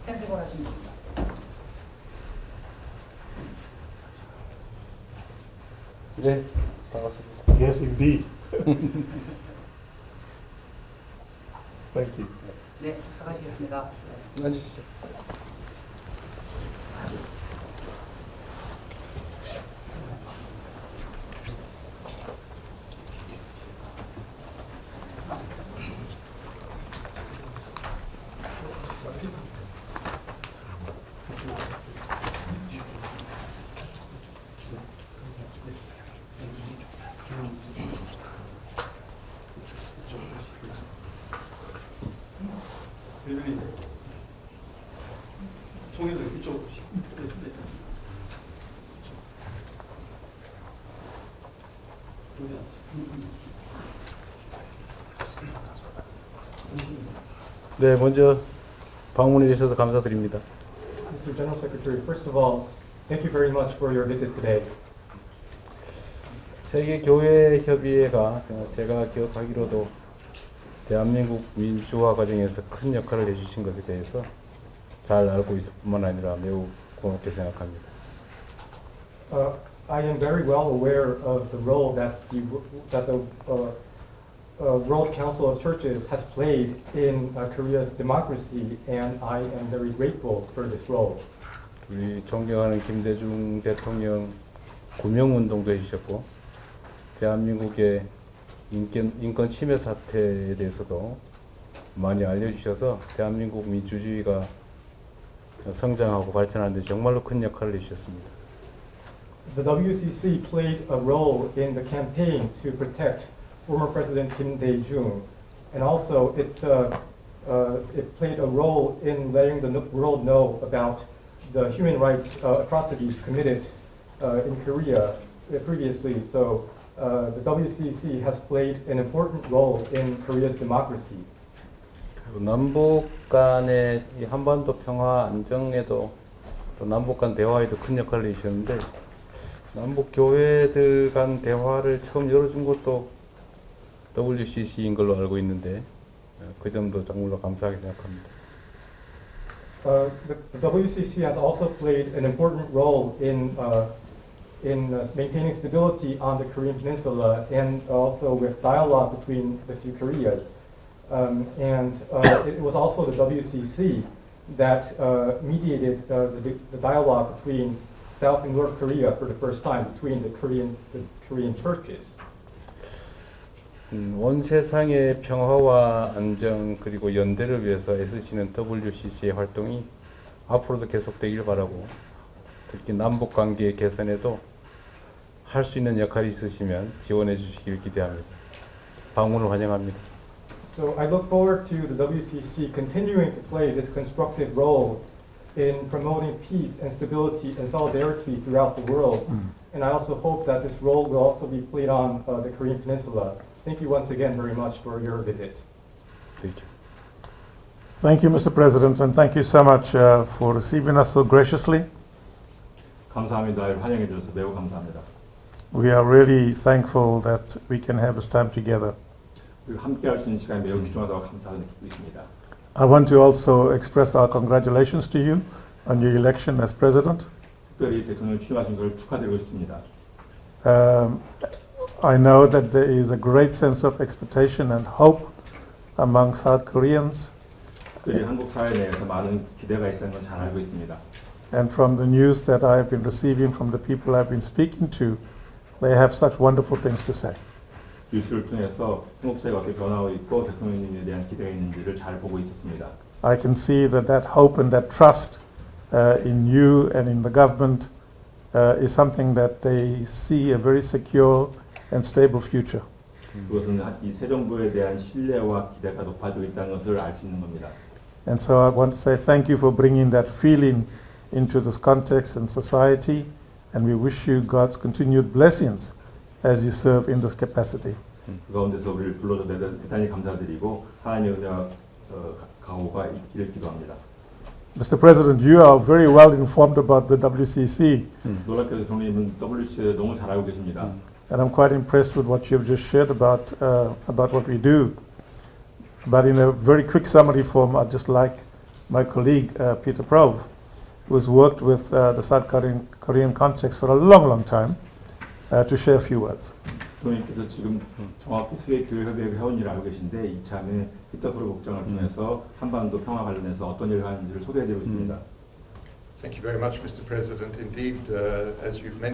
스탠드걸 하시면 됩니다. 네, 반갑습니다. Yes, indeed. Thank you. 네, 수고하시겠습니다. 앉으시죠. 총회들 이쪽. 네, 먼저 방문해 주셔서 감사드립니다. Mr. General Secretary, first of all, thank you very much for your visit today. 세계교회협의회가 제가 기억하기로도 대한민국 민주화 과정에서 큰 역할을 해주신 것에 대해서 잘 알고 있을 뿐만 아니라 매우 고맙게 생각합니다. I am very well aware of the role that the World Council of Churches has played in Korea's democracy, and I am very grateful for this role. 우리 존경하는 김대중 대통령 구명운동도 해주셨고 대한민국의 인권 침해 사태에 대해서도 많이 알려주셔서 대한민국 민주주의가 성장하고 발전하는 데 정말로 큰 역할을 해주셨습니다. The WCC played a role in the campaign to protect former President Kim Dae-jung, and also it played a role in letting the world know about the human rights atrocities committed in Korea previously. So the WCC has played an important role in Korea's democracy. 남북 간의 이 한반도 평화 안정에도 또 남북 간 대화에도 큰 역할을 해주셨는데 남북 교회들 간 대화를 처음 열어준 것도 WCC인 걸로 알고 있는데 그 점도 정말로 감사하게 생각합니다. The WCC has also played an important role in maintaining stability on the Korean Peninsula and also with dialogue between the two Koreas. It was also the WCC that mediated the dialogue between South and North Korea for the first time between the Korean churches. 온 세상의 평화와 안정 그리고 연대를 위해서 애쓰시는 WCC의 활동이 앞으로도 계속되길 바라고 특히 남북 관계 개선에도 할 수 있는 역할이 있으시면 지원해 주시길 기대합니다. 방문을 환영합니다. So I look forward to the WCC continuing to play this constructive role in promoting peace and stability and solidarity throughout the world. And I also hope that this role will also be played on the Korean Peninsula. Thank you once again very much for your visit. Thank you. Thank you, Mr. President, and thank you so much for receiving us so graciously. 감사합니다. 환영해 주셔서 매우 감사합니다. We are really thankful that we can have this time together. 그리고 함께 할 수 있는 시간이 매우 귀중하다고 감사를 느끼고 있습니다. I want to also express our congratulations to you on your election as president. 특별히 대통령 취임하신 걸 축하드리고 싶습니다. I know that there is a great sense of expectation and hope among South Koreans. 특별히 한국 사회 내에서 많은 기대가 있다는 건 잘 알고 있습니다. And from the news that I have been receiving from the people I've been speaking to, they have such wonderful things to say. 뉴스를 통해서 한국 사회가 어떻게 변하고 있고 대통령님에 대한 기대가 있는지를 잘 보고 있었습니다. I can see that hope and that trust in you and in the government is something that they see a very secure and stable future. 그것은 이 새 정부에 대한 신뢰와 기대가 높아지고 있다는 것을 알 수 있는 겁니다. And so I want to say thank you for bringing that feeling into this context and society, and we wish you God's continued blessings as you serve in this capacity. 그 가운데서 우리를 불러서 대단히 감사드리고 하나님의 은혜와 가호가 있기를 기도합니다. Mr. President, you are very well informed about the WCC, 놀랍게도 대통령님은 WCC에 너무 잘 알고 계십니다. and I'm quite impressed with what you've just shared about what we do. But in a very quick summary form, I'd just like my colleague Peter Prov, who has worked with the South Korean context for a long, long time, to share a few words. 부모님께서 지금 정확히 세계 교회 협약을 해온 일을 알고 계신데 이참에 피터 프로 국장을 통해서 한반도 평화 관련해서 어떤 일을 하는지를 소개해드리고 싶습니다. Thank you very much, Mr. President. Indeed, as you've mentioned,